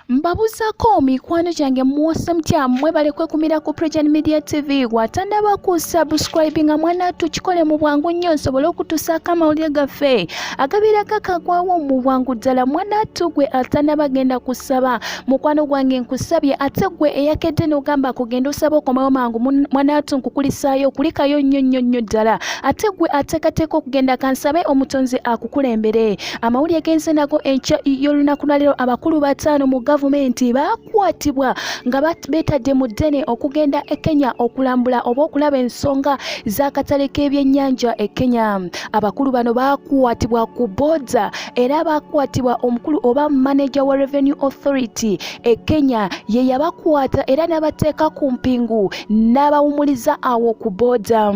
Mbabuzako mikwano gyange muwasa mutya mwebale kwekumira ku Project Media TV watandaba ku subscribing mwana tukikole mu bwangu nnyo nsobole okutusaako amawulire gaffe agabira kakagwawo mu bwangu ddala mwana tugwe atandaba genda kusaba mukwano gwange nkusabye ate gwe eyakedde n'ogamba kugenda osaba okomawo mangu mwana nkukulisaayo kulikayo nnyo ddala ate gwe ateekateeka okugenda kansabe omutonzi akukulembere amawulire genze nago enkya y'olunaku lwaleero abakulu bataano mu gavumenti bakwatibwa nga betadde mu ddene okugenda e Kenya okulambula oba okulaba ensonga z'akatale k'ebyennyanja e Kenya. Abakulu bano bakwatibwa ku boda era bakwatibwa omukulu oba manager wa Revenue Authority e Kenya ye yabakwata era n'abateeka ku mpingu n'abawumuliza awo ku boda.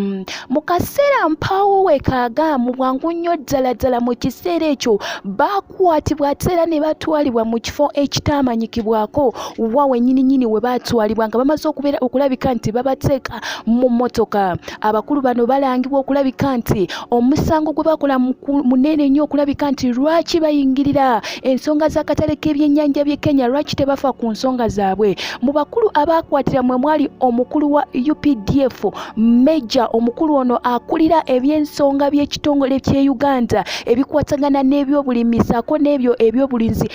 Mu kaseera mpaawo wekaaga mu bwangu nnyo ddala mu kiseera ekyo bakwatibwa ate era ne batwalibwa mu kifo ekitamanyikibwako wawe nnyini we batwalibwa nga bamaze okulabika nti babateeka mu mmotoka. Abakulu bano balangibwa okulabika nti omusango gwe bakola munene nnyo okulabika nti lwaki bayingirira ensonga z'akatale k'ebyennyanja by'e Kenya, lwaki tebafa ku nsonga zaabwe. Mu bakulu abakwatira mwe mwali omukulu wa UPDF Major, omukulu ono akulira eby'ensonga by'ekitongole ky'e Uganda ebikwatagana n'ebyobulimi saako n'ebyo ebyobulinzi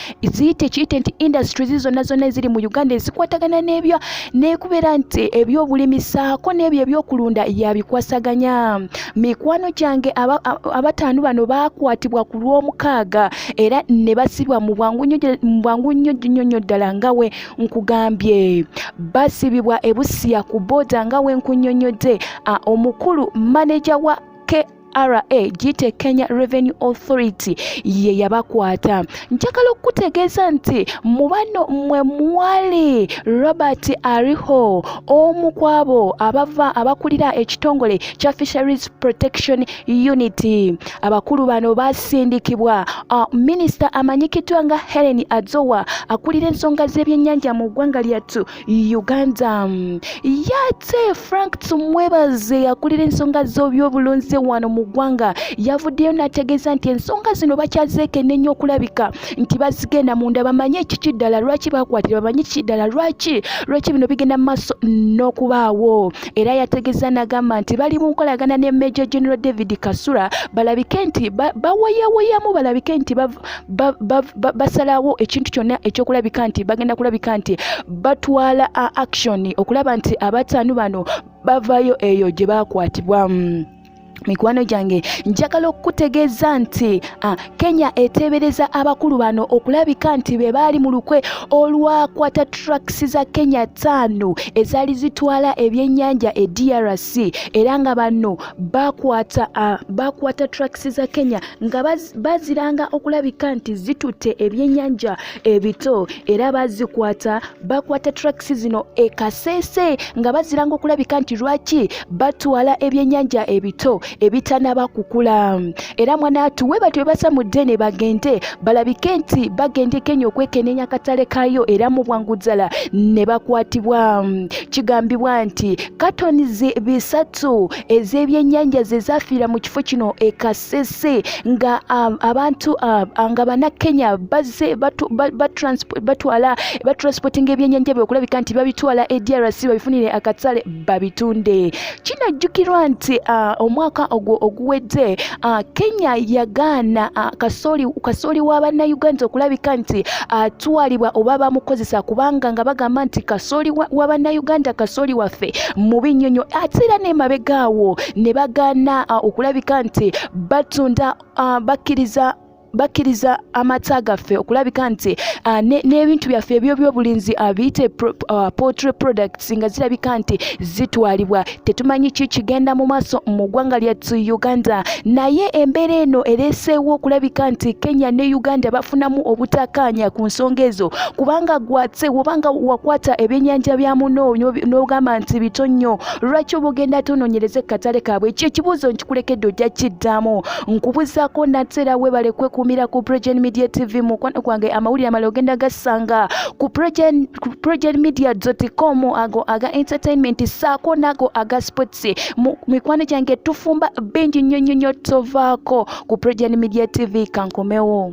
kiyite nti industries zonna eziri mu Uganda ezikwatagana n'ebyo n'ekubeera nti ebyobulimi saako n'ebyo ebyokulunda yabikwasaganya. Mikwano gyange abataano bano bakwatibwa ku Lwomukaaga era ne basibwa mu bwangu nnyo ddala nga we nkugambye. Basibibwa e Busia ku boda nga we nkunnyonnyodde. Omukulu manager wa gite Kenya Revenue Authority ye yabakwata. Njagala okutegeeza nti mu bano mwe mwali Robert Ariho omu kwabo abakulira ekitongole kya Fisheries Protection Unit. Abakulu bano basindikibwa minisita amanyikitwa nga Hellen Adoa akulira ensonga z'ebyennyanja mu ggwanga lyattu Uganda. Yate Frank Tumwebaze akulira ensonga z'ebyobulunzi wano mu ggwanga yavuddeyo n'ategeeza nti ensonga zino bakyazeekenne nnyo okulabika nti bazigenda munda bamanye ekiki ddala lwaki bakwatira, bamanye kiki ddala lwaki bino bigenda mu maaso n'okubaawo. Era yategeeza n'agamba nti bali mu nkolagana ne Major General David Kasula balabike nti bawayawayamu balabike nti basalawo ekintu kyonna ekyokulabika nti bagenda kulabika nti batwala action okulaba nti abataano bano bavayo eyo gye bakwatibwa. Mikwano gyange njagala okutegeeza nti Kenya eteebereza abakulu bano okulabika nti be baali mu lukwe olwakwata trucks za Kenya 5 ezaali zitwala ebyennyanja e DRC era nga bano bakwata trucks za Kenya nga baziranga okulabika nti zitutte ebyennyanja ebito era bakwata trucks zino e Kasese nga baziranga okulabika nti lwaki batwala ebyennyanja ebito ebitanaba kukula. Era mwanatu we batwe basa mu ddene bagende balabike nti bagende Kenya okwekenneenya akatale kayo era mu bwangu ddala ne bakwatibwa. Kigambibwa nti katoni 3 ez'ebyennyanja ze zaafiira mu kifo kino e Kasese nga abantu nga Bannakenya batransportinga ebyennyanja bye okulabika nti babitwala e DRC babifunire akatale babitunde. Kinajjukirwa nti omwaka oguwedde Kenya yagaana kasooli wa Bannayuganda okulabika nti atwalibwa oba bamukozesa kubanga nga bagamba nti kasooli wa Bannayuganda kasooli waffe mubi nnyo ate era n'emabegaawo ne bagaana okulabika nti batunda bakkiriza amata gaffe okulabika nti n'ebintu byaffe ebyobulinzi biyite poultry products nga zirabika nti zitwalibwa. Tetumanyi ki kigenda mu maaso mu ggwanga lyattu Uganda, naye embeera eno ereeseewo okulabika nti Kenya ne Uganda bafunamu obutakkaanya ku nsonga ezo kubanga gwatse obanga wakwata ebyennyanja bya muno n'ogamba nti bito nnyo lwaki oba ogenda tonoonyereza ekkatale kaabwe. Ekyo ekibuuzo nkikulekedde ojja kiddamu. Nkubuzaako nateera webale kumira ku Project Media TV mukwano gwange amawulire amalala ogenda gasanga ku projectmedia.com ago aga entertainment saako nago aga sports. Mikwano gyange tufumba bingi nnyo tovaako ku Project Media TV kankomewo.